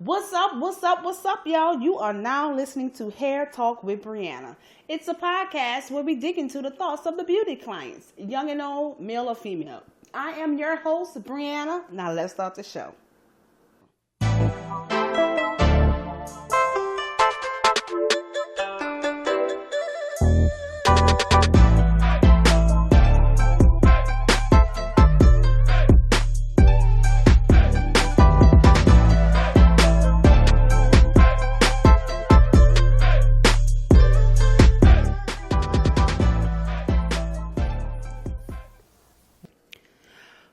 What's up? What's up? What's up, y'all? You are now listening to Hair Talk with Brianna. It's a podcast where we dig into the thoughts of the beauty clients, young and old, male or female. I am your host, Brianna. Now let's start the show.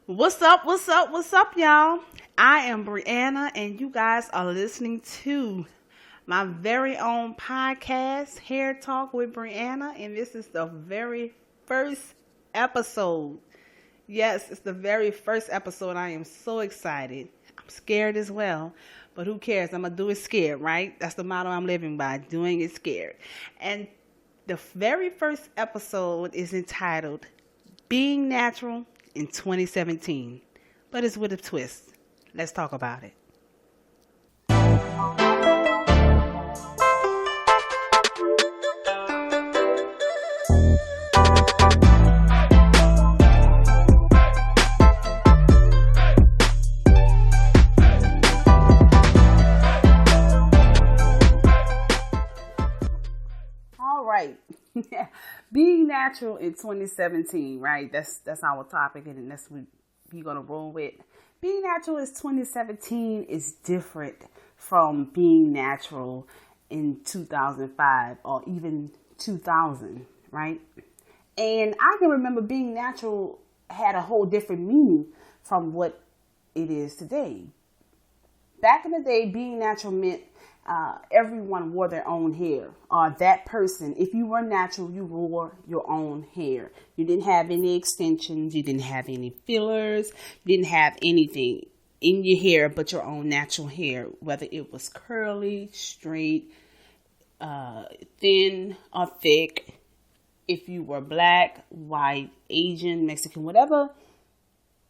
What's up? What's up? What's up, y'all? I am Brianna, and you guys are listening to my very own podcast, Hair Talk with Brianna, and this is the very first episode. Yes, it's the very first episode. I am so excited. I'm scared as well, but who cares? I'm going to do it scared, right? That's the motto I'm living by, doing it scared. And the very first episode is entitled Being Natural in 2017, but it's with a twist. Let's talk about it. All right. Being natural in 2017, right? That's our topic, and that's what we're gonna roll with. Being natural in 2017 is different from being natural in 2005 or even 2000, right? And I can remember being natural had a whole different meaning from what it is today. Back in the day, being natural meant everyone wore their own hair. That person, if you were natural, you wore your own hair. You didn't have any extensions. You didn't have any fillers. You didn't have anything in your hair but your own natural hair, whether it was curly, straight, thin, or thick. If you were black, white, Asian, Mexican, whatever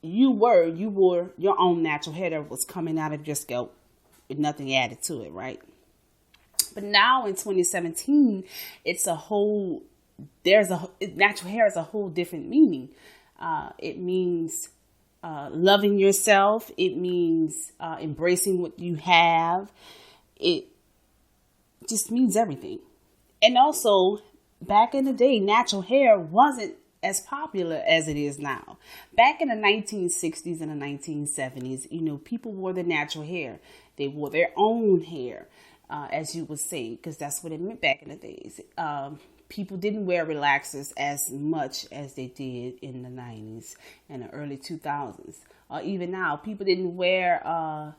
you wore your own natural hair that was coming out of your scalp with nothing added to it, right? But now in 2017, natural hair has a whole different meaning. It means loving yourself. It means embracing what you have. It just means everything. And also, back in the day, natural hair wasn't as popular as it is now. Back in the 1960s and the 1970s, people wore the natural hair. They wore their own hair, as you would say, because that's what it meant back in the days. People didn't wear relaxers as much as they did in the 90s and the early 2000s. Even now, people didn't wear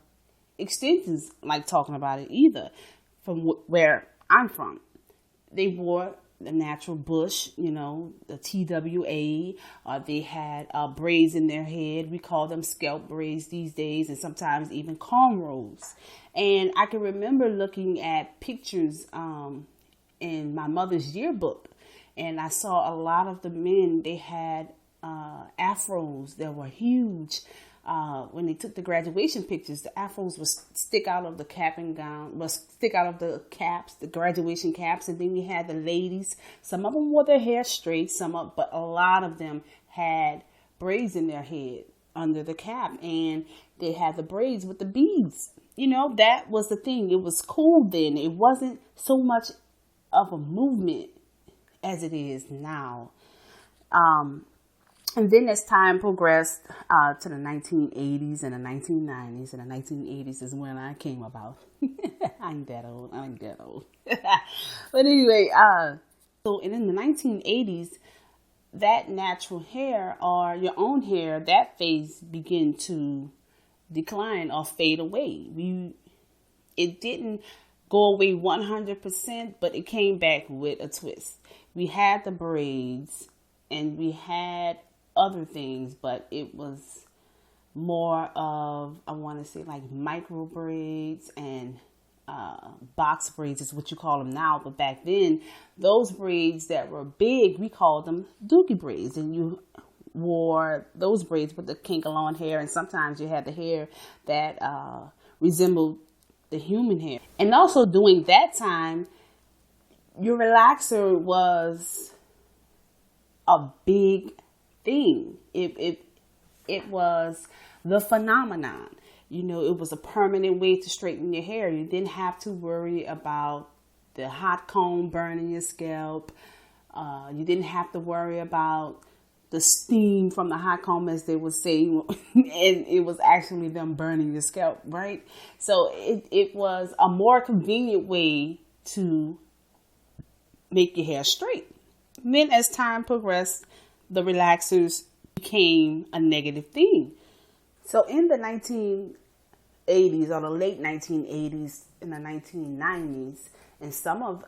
extensions like talking about it either from where I'm from. They wore the natural bush, the TWA, they had braids in their head. We call them scalp braids these days, and sometimes even cornrows. And I can remember looking at pictures in my mother's yearbook, and I saw a lot of the men, they had afros that were huge. When they took the graduation pictures, the afros would stick out of the cap and gown, stick out of the caps, the graduation caps. And then we had the ladies. Some of them wore their hair straight, but a lot of them had braids in their head under the cap. And they had the braids with the beads. That was the thing. It was cool then. It wasn't so much of a movement as it is now. And then as time progressed to the 1980s and the 1990s, and the 1980s is when I came about. I ain't that old. But anyway, so in the 1980s, that natural hair or your own hair, that phase began to decline or fade away. It didn't go away 100%, but it came back with a twist. We had the braids and we had other things, but it was more of, I want to say, like micro braids and box braids is what you call them now. But back then, those braids that were big, we called them dookie braids, and you wore those braids with the kinkalon hair, and sometimes you had the hair that resembled the human hair. And also during that time, your relaxer was a big thing. It was the phenomenon. You know, it was a permanent way to straighten your hair. You didn't have to worry about the hot comb burning your scalp. You didn't have to worry about the steam from the hot comb, as they would say, and it was actually them burning your scalp, right? So it was a more convenient way to make your hair straight. Then as time progressed, the relaxers became a negative thing. So in the 1980s, or the late 1980s, in the 1990s, and some of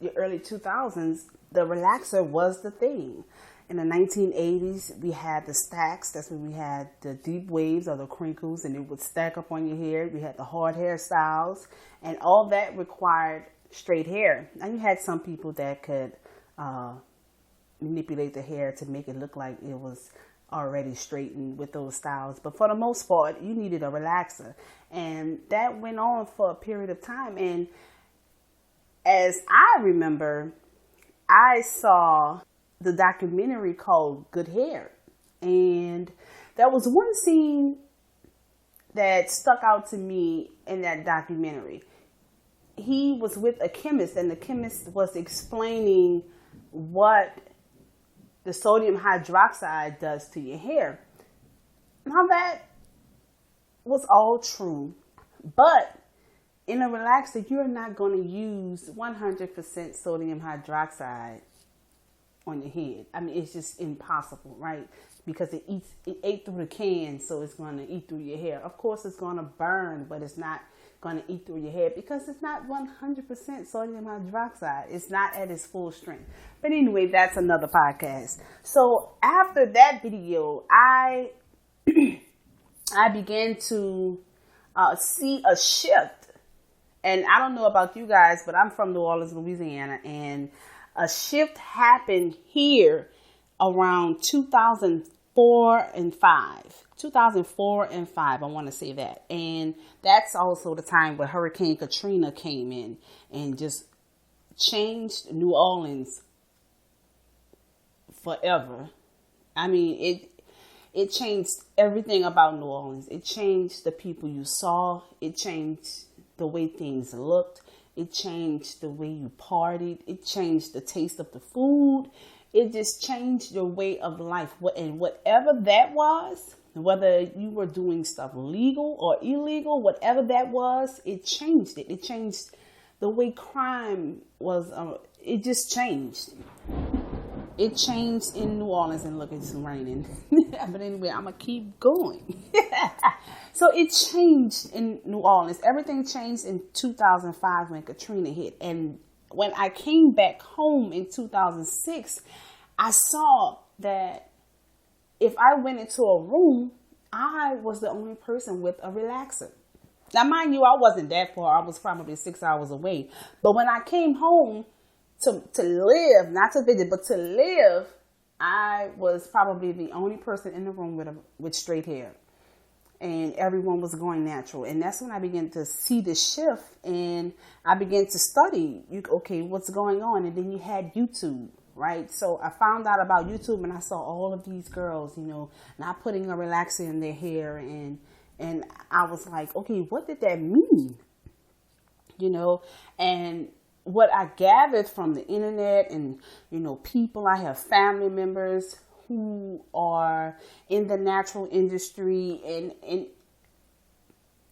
the early 2000s, the relaxer was the thing. In the 1980s, we had the stacks. That's when we had the deep waves or the crinkles, and it would stack up on your hair. We had the hard hairstyles, and all that required straight hair. Now, you had some people that could manipulate the hair to make it look like it was already straightened with those styles. But for the most part, you needed a relaxer. And that went on for a period of time. And as I remember, I saw the documentary called Good Hair. And there was one scene that stuck out to me in that documentary. He was with a chemist, and the chemist was explaining what the sodium hydroxide does to your hair. Now, that was all true, but in a relaxer, you're not going to use 100% sodium hydroxide on your head. I mean, it's just impossible, right? Because it ate through the can, so it's going to eat through your hair. Of course, it's going to burn, but it's not going to eat through your hair because it's not 100% sodium hydroxide. It's not at its full strength. But anyway, that's another podcast. So after that video, I began to see a shift. And I don't know about you guys, but I'm from New Orleans, Louisiana, and a shift happened here around 2004 and 5. 2004 and 5, I want to say that. And that's also the time where Hurricane Katrina came in and just changed New Orleans forever. I mean, it changed everything about New Orleans. It changed the people you saw. It changed the way things looked. It changed the way you partied. It changed the taste of the food. It just changed your way of life. And whatever that was, whether you were doing stuff legal or illegal, whatever that was, it changed it. It changed the way crime was. It just changed. It changed in New Orleans, and look, it's raining. But anyway, I'm going to keep going. So it changed in New Orleans. Everything changed in 2005 when Katrina hit. And when I came back home in 2006, I saw that if I went into a room, I was the only person with a relaxer. Now, mind you, I wasn't that far. I was probably 6 hours away. But when I came home to live, not to visit, but to live, I was probably the only person in the room with straight hair. And everyone was going natural. And that's when I began to see the shift, and I began to study, okay, what's going on? And then you had YouTube, right? So I found out about YouTube, and I saw all of these girls, not putting a relaxer in their hair. And I was like, okay, what did that mean? And what I gathered from the internet and, people, I have family members who are in the natural industry, and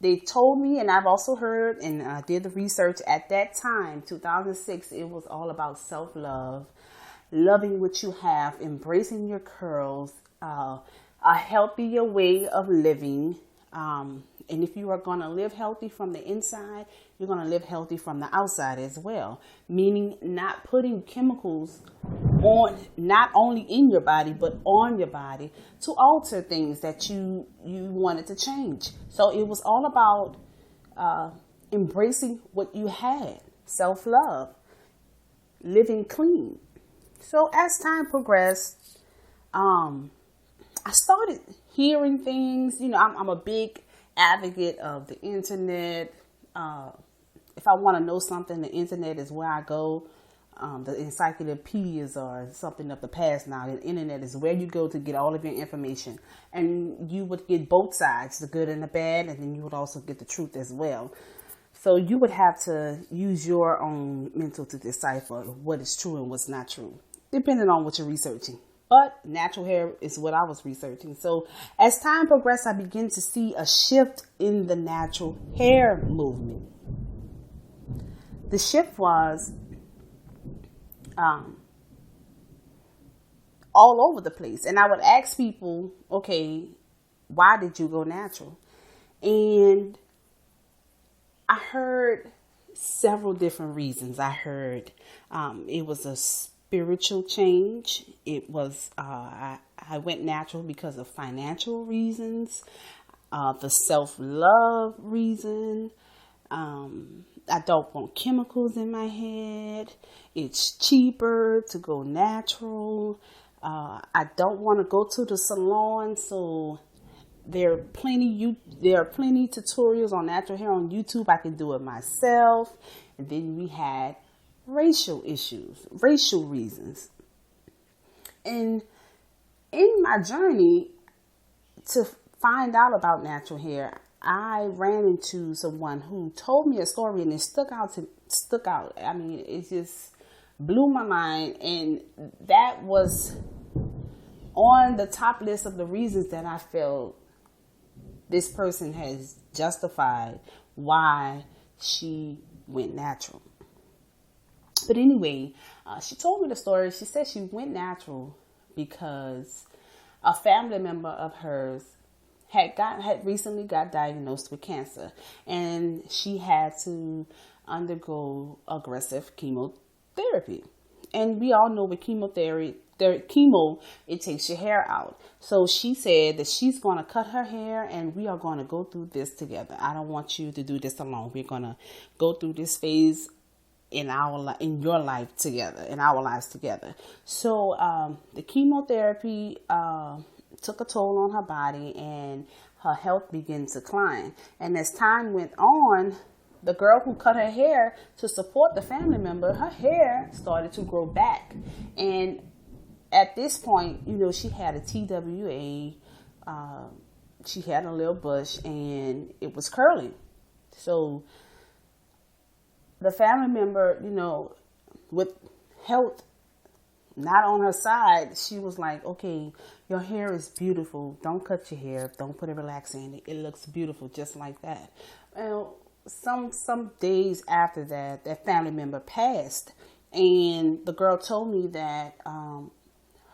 they told me, and I've also heard, and I did the research at that time, 2006, it was all about self-love, loving what you have, embracing your curls, a healthier way of living. And if you are going to live healthy from the inside, you're going to live healthy from the outside as well. Meaning not putting chemicals on, not only in your body, but on your body to alter things that you wanted to change. So it was all about embracing what you had, self-love, living clean. So as time progressed, I started hearing things. I'm a big advocate of the internet, if I want to know something, the internet is where I go. The encyclopedias are something of the past now. The internet is where you go to get all of your information. And you would get both sides, the good and the bad, and then you would also get the truth as well. So you would have to use your own mental to decipher what is true and what's not true, depending on what you're researching. But natural hair is what I was researching. So as time progressed, I began to see a shift in the natural hair movement. The shift was all over the place. And I would ask people, okay, why did you go natural? And I heard several different reasons. I heard it was a spiritual change. It was, I went natural because of financial reasons, the self-love reason. I don't want chemicals in my head. It's cheaper to go natural. I don't want to go to the salon, so there are plenty tutorials on natural hair on YouTube. I can do it myself. And then we had racial issues, racial reasons. And in my journey to find out about natural hair, I ran into someone who told me a story, and it stuck out. I mean, it just blew my mind, and that was on the top list of the reasons that I felt this person has justified why she went natural. But anyway, she told me the story. She said she went natural because a family member of hers had recently got diagnosed with cancer, and she had to undergo aggressive chemotherapy. And we all know with chemotherapy, chemo, it takes your hair out. So she said that she's going to cut her hair, and we are going to go through this together. I don't want you to do this alone. We're going to go through this phase in your life together, in our lives together. So the chemotherapy took a toll on her body, and her health began to decline. And as time went on, the girl who cut her hair to support the family member, her hair started to grow back. And at this point, she had a TWA, she had a little bush, and it was curling. So the family member, with health not on her side, she was like, okay, your hair is beautiful. Don't cut your hair. Don't put a relaxer in it. It looks beautiful just like that. Well, some days after that, that family member passed, and the girl told me that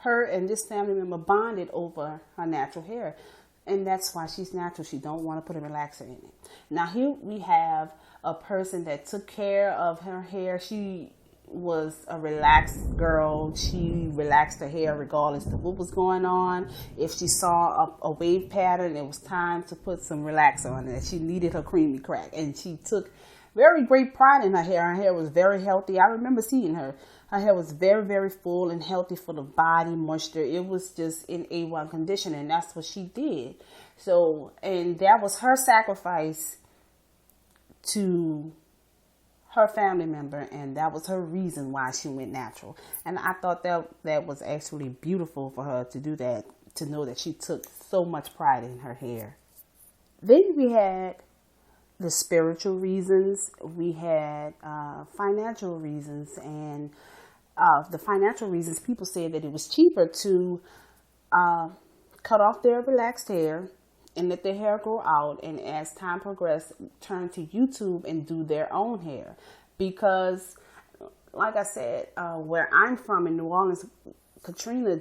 her and this family member bonded over her natural hair, and that's why she's natural. She don't want to put a relaxer in it. Now here we have a person that took care of her hair. She was a relaxed girl. She relaxed her hair regardless of what was going on. If she saw a wave pattern, it was time to put some relaxer on it. She needed her creamy crack, and she took very great pride in her hair. Her hair was very healthy. I remember seeing her. Her hair was very, very full and healthy, full of body moisture. It was just in A1 condition, and that's what she did. So, and that was her sacrifice to her family member, and that was her reason why she went natural. And I thought that was actually beautiful for her to do that, to know that she took so much pride in her hair. Then we had the spiritual reasons. We had financial reasons, and the financial reasons, people said that it was cheaper to cut off their relaxed hair and let their hair grow out, and as time progressed, turn to YouTube and do their own hair. Because, like I said, where I'm from in New Orleans, Katrina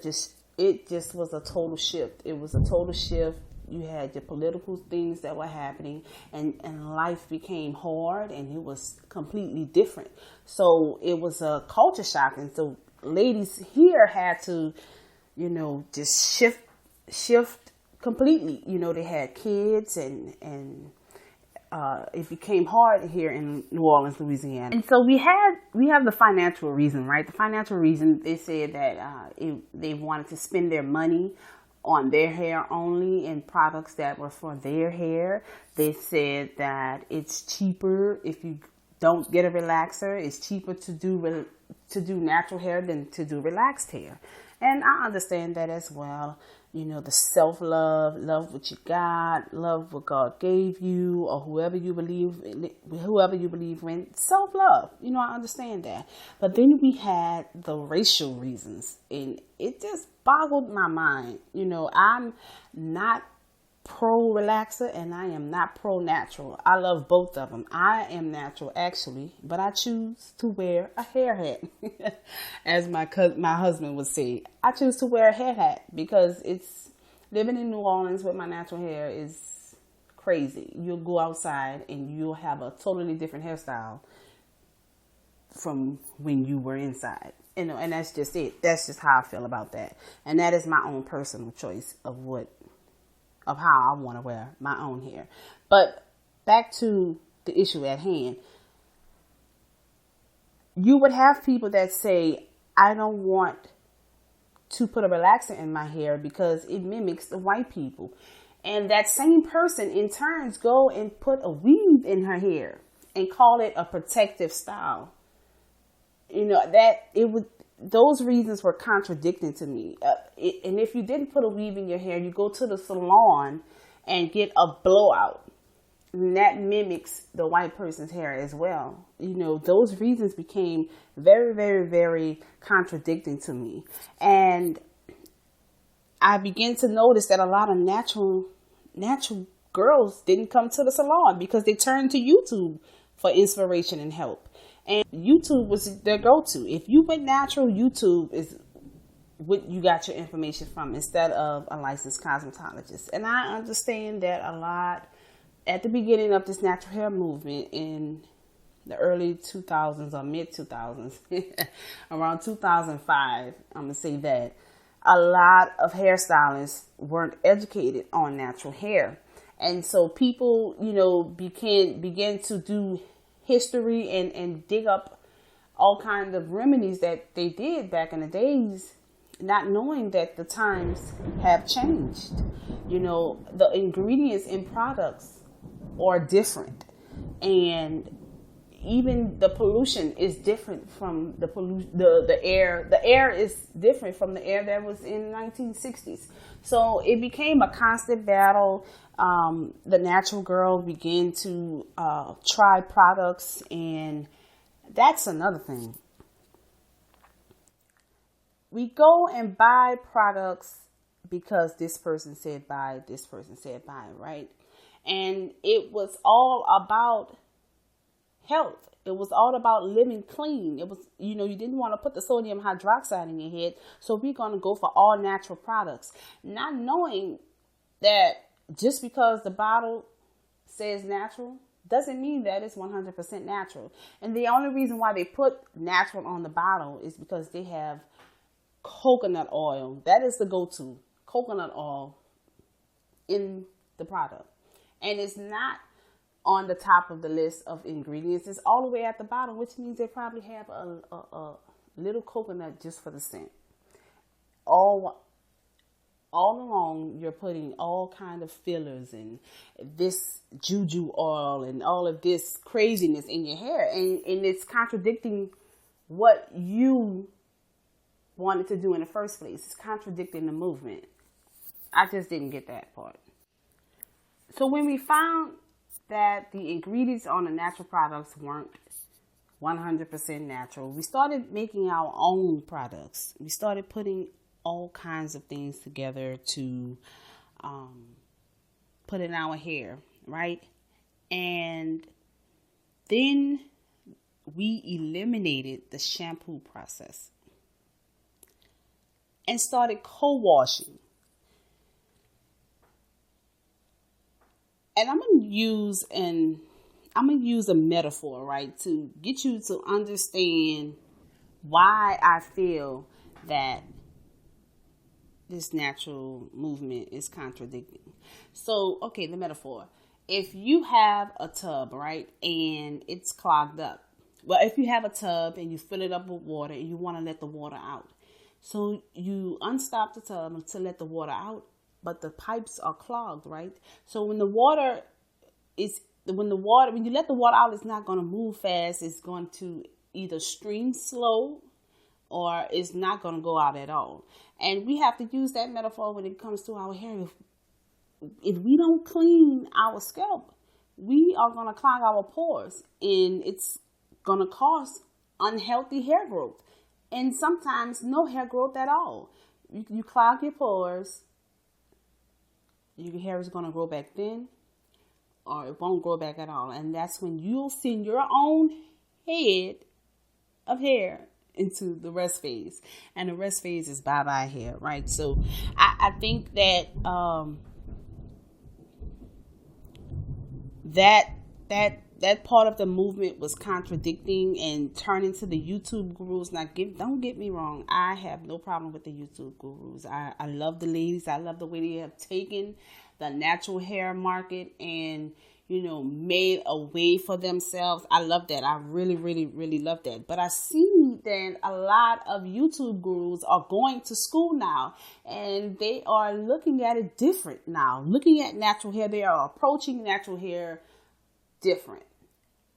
it just was a total shift. It was a total shift. You had the political things that were happening, and life became hard, and it was completely different. So it was a culture shock, and so ladies here had to, just shift completely. They had kids, and it became hard here in New Orleans, Louisiana. And so we have the financial reason, right? The financial reason, they said that they wanted to spend their money on their hair only and products that were for their hair. They said that it's cheaper if you don't get a relaxer. It's cheaper to do natural hair than to do relaxed hair. And I understand that as well. You know, the self-love, love what you got, love what God gave you, or whoever you believe in, self-love. You know, I understand that. But then we had the racial reasons, and it just boggled my mind. You know, I'm not pro-relaxer and I am not pro-natural. I love both of them. I am natural actually, but I choose to wear a hair hat. As my husband would say, I choose to wear a hair hat because it's living in New Orleans with my natural hair is crazy. You'll go outside and you'll have a totally different hairstyle from when you were inside. You know, and that's just it. That's just how I feel about that. And that is my own personal choice of how I want to wear my own hair. But back to the issue at hand. You would have people that say, I don't want to put a relaxer in my hair because it mimics the white people. And that same person in turns go and put a weave in her hair and call it a protective style. You know, those reasons were contradicting to me. And if you didn't put a weave in your hair, you go to the salon and get a blowout. And that mimics the white person's hair as well. You know, those reasons became very, very, very contradicting to me. And I began to notice that a lot of natural girls didn't come to the salon because they turned to YouTube for inspiration and help. And YouTube was their go-to. If you went natural, YouTube is what you got your information from instead of a licensed cosmetologist. And I understand that a lot at the beginning of this natural hair movement in the early 2000s or mid 2000s, around 2005, I'm going to say that a lot of hairstylists weren't educated on natural hair. And so people, you know, began to do history and dig up all kinds of remedies that they did back in the days, not knowing that the times have changed. You know, the ingredients in products are different, and even the pollution is different from the air. The air is different from the air that was in the 1960s. So it became a constant battle. The natural girl began to try products, and that's another thing. We go and buy products because this person said buy, this person said buy, right? And it was all about health. It was all about living clean. It was, you know, you didn't want to put the sodium hydroxide in your head, so we're going to go for all natural products. Not knowing that just because the bottle says natural doesn't mean that it's 100% natural. And the only reason why they put natural on the bottle is because they have coconut oil. That is the go-to, coconut oil in the product. And it's not on the top of the list of ingredients. It's all the way at the bottom, which means they probably have a little coconut just for the scent. All along, you're putting all kind of fillers and this juju oil and all of this craziness in your hair. And it's contradicting what you wanted to do in the first place. It's contradicting the movement. I just didn't get that part. So when we found that the ingredients on the natural products weren't 100% natural, we started making our own products. We started putting all kinds of things together to put in our hair, right? And then we eliminated the shampoo process and started co-washing. And I'm going to use a metaphor, right, to get you to understand why I feel that this natural movement is contradicting. So, okay, the metaphor. If you have a tub, right, and it's clogged up. Well, if you have a tub and you fill it up with water and you want to let the water out. So you unstop the tub to let the water out, but the pipes are clogged, right? So when you let the water out, it's not going to move fast. It's going to either stream slow or it's not going to go out at all. And we have to use that metaphor when it comes to our hair. If we don't clean our scalp, we are going to clog our pores, and it's going to cause unhealthy hair growth, and sometimes no hair growth at all. You clog your pores, your hair is going to grow back thin, or it won't grow back at all. And that's when you'll send your own head of hair into the rest phase. And the rest phase is bye-bye hair, right? So I think that that part of the movement was contradicting and turning to the YouTube gurus. Now, don't get me wrong. I have no problem with the YouTube gurus. I love the ladies. I love the way they have taken the natural hair market and, made a way for themselves. I love that. I really, really, really love that. But I see that a lot of YouTube gurus are going to school now, and they are looking at it different now. Looking at natural hair, they are approaching natural hair different.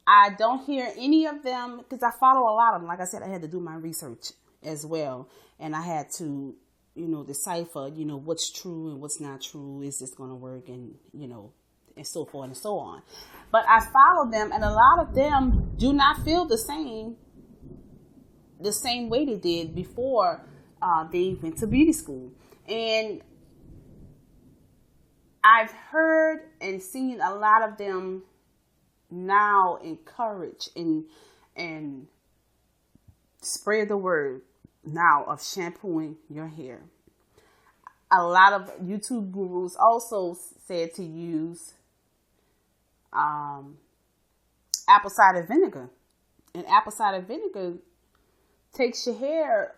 I don't hear any of them, because I follow a lot of them. Like I said, I had to do my research as well, and I had to, decipher, what's true and what's not true. Is this going to work? And, and so forth and so on. But I follow them, and a lot of them do not feel the same way they did before they went to beauty school. And I've heard and seen a lot of them now encourage and spread the word now of shampooing your hair. A lot of YouTube gurus also said to use apple cider vinegar. And apple cider vinegar takes your hair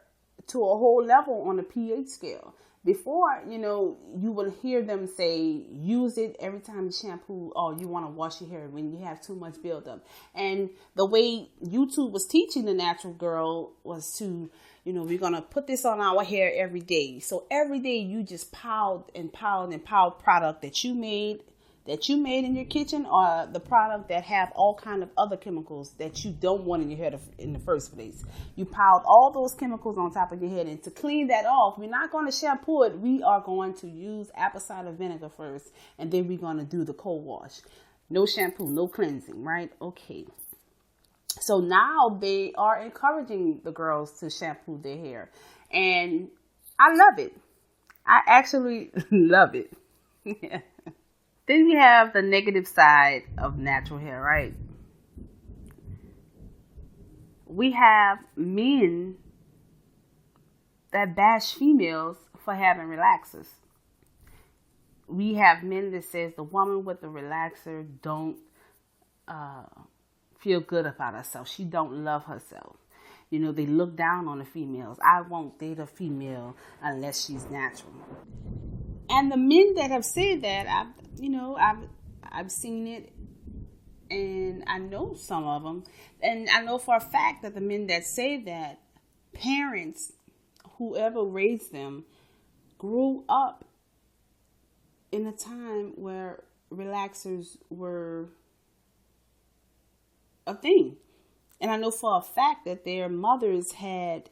to a whole level on the pH scale. Before, you will hear them say, use it every time you shampoo or you want to wash your hair when you have too much buildup. And the way YouTube was teaching the natural girl was to, we're going to put this on our hair every day. So every day you just piled product that you made in your kitchen, or the product that have all kind of other chemicals that you don't want in your hair in the first place. You piled all those chemicals on top of your head, and to clean that off, we're not going to shampoo it. We are going to use apple cider vinegar first, and then we're going to do the cold wash. No shampoo, no cleansing, right? Okay. So now they are encouraging the girls to shampoo their hair, and I love it. I actually love it. Yeah. Then we have the negative side of natural hair, right? We have men that bash females for having relaxers. We have men that says the woman with the relaxer don't feel good about herself. She don't love herself. They look down on the females. I won't date a female unless she's natural. And the men that have said that, I've seen it, and I know some of them, and I know for a fact that the men that say that, parents, whoever raised them, grew up in a time where relaxers were a thing. And I know for a fact that their mothers had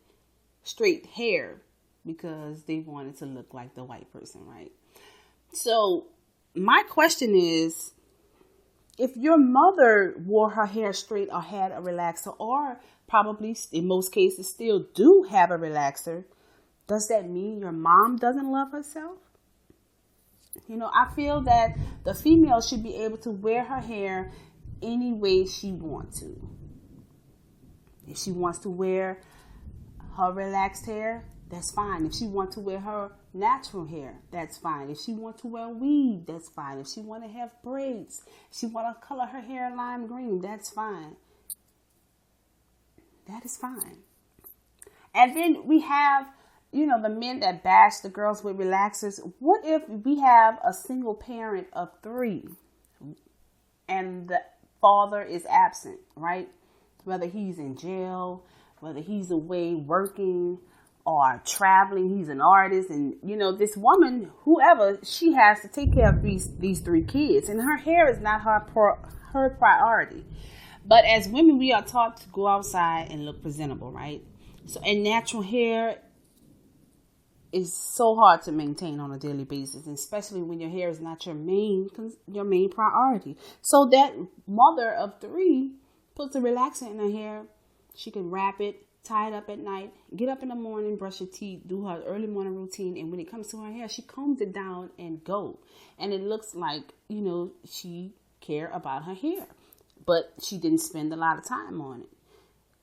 straight hair because they wanted to look like the white person, right? So my question is, if your mother wore her hair straight or had a relaxer, or probably in most cases still do have a relaxer, does that mean your mom doesn't love herself? I feel that the female should be able to wear her hair any way she wants to. If she wants to wear her relaxed hair, that's fine. If she wants to wear her natural hair, that's fine. If she wants to wear weave, that's fine. If she want to have braids, if she want to color her hair lime green, that's fine. That is fine. And then we have, the men that bash the girls with relaxers. What if we have a single parent of 3 and the father is absent, right? Whether he's in jail, whether he's away working, are traveling. He's an artist. And, this woman, whoever, she has to take care of these 3 kids. And her hair is not her priority. But as women, we are taught to go outside and look presentable, right? So, and natural hair is so hard to maintain on a daily basis, and especially when your hair is not your main priority. So that mother of 3 puts a relaxer in her hair. She can wrap it, tie it up at night, get up in the morning, brush her teeth, do her early morning routine, and when it comes to her hair, she combs it down and go. And it looks like, she cared about her hair, but she didn't spend a lot of time on it.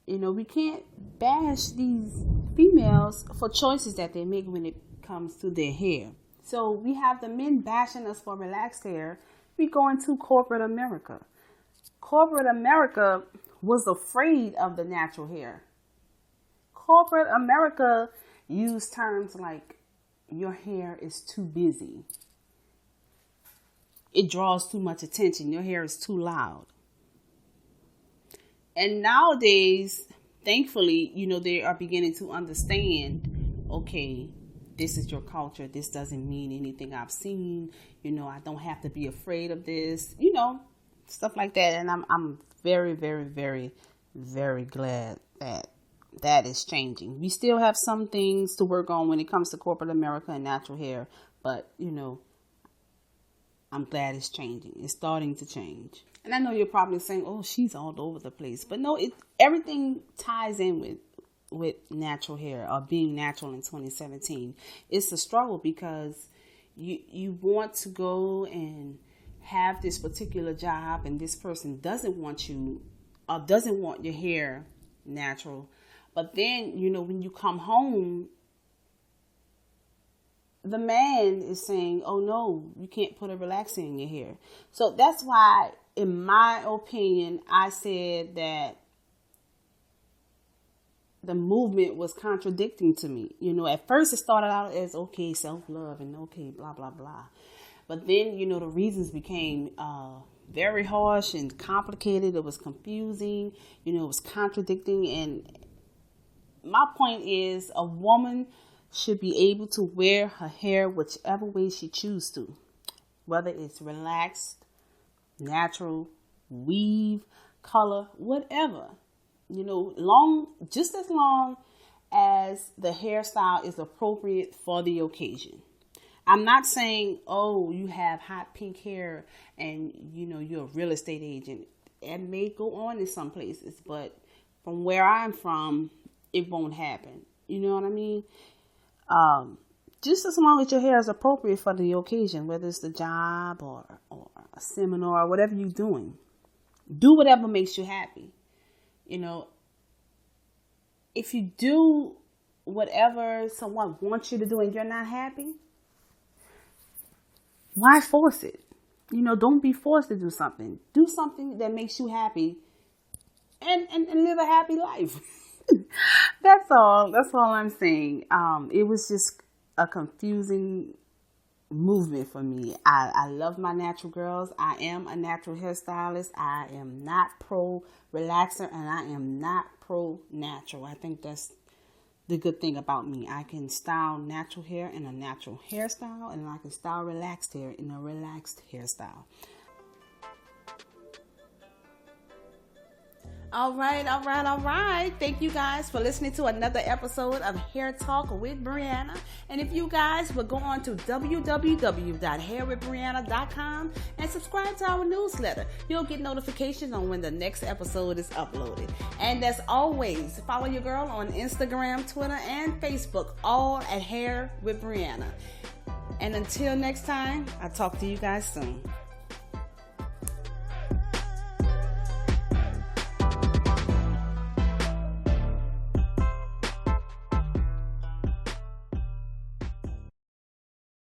We can't bash these females for choices that they make when it comes to their hair. So we have the men bashing us for relaxed hair. We go into corporate America. Corporate America was afraid of the natural hair. Corporate America used terms like, your hair is too busy. It draws too much attention. Your hair is too loud. And nowadays, thankfully, they are beginning to understand, okay, this is your culture. This doesn't mean anything I've seen. I don't have to be afraid of this, stuff like that. And I'm very, very, very, very glad that is changing. We still have some things to work on when it comes to corporate America and natural hair. But, I'm glad it's changing. It's starting to change. And I know you're probably saying, oh, she's all over the place. But no, everything ties in with natural hair or being natural in 2017. It's a struggle because you want to go and have this particular job and this person doesn't want you or doesn't want your hair natural. But then, when you come home, the man is saying, oh no, you can't put a relaxer in your hair. So that's why, in my opinion, I said that the movement was contradicting to me. At first it started out as, okay, self-love and okay, blah, blah, blah. But then, the reasons became very harsh and complicated. It was confusing. It was contradicting. And my point is, a woman should be able to wear her hair whichever way she chooses to. Whether it's relaxed, natural, weave, color, whatever. Just as long as the hairstyle is appropriate for the occasion. I'm not saying, oh, you have hot pink hair and, you're a real estate agent. It may go on in some places, but from where I'm from, it won't happen. You know what I mean? Just as long as your hair is appropriate for the occasion, whether it's the job or a seminar or whatever you're doing, do whatever makes you happy. If you do whatever someone wants you to do and you're not happy, why force it? Don't be forced to do something. Do something that makes you happy and live a happy life. That's all I'm saying. It was just a confusing movement for me. I love my natural girls. I am a natural hairstylist. I am not pro relaxer and I am not pro natural. I think that's the good thing about me. I can style natural hair in a natural hairstyle and I can style relaxed hair in a relaxed hairstyle. All right. Thank you guys for listening to another episode of Hair Talk with Brianna. And if you guys would go on to www.hairwithbrianna.com and subscribe to our newsletter, you'll get notifications on when the next episode is uploaded. And as always, follow your girl on Instagram, Twitter, and Facebook, all at Hair with Brianna. And until next time, I'll talk to you guys soon.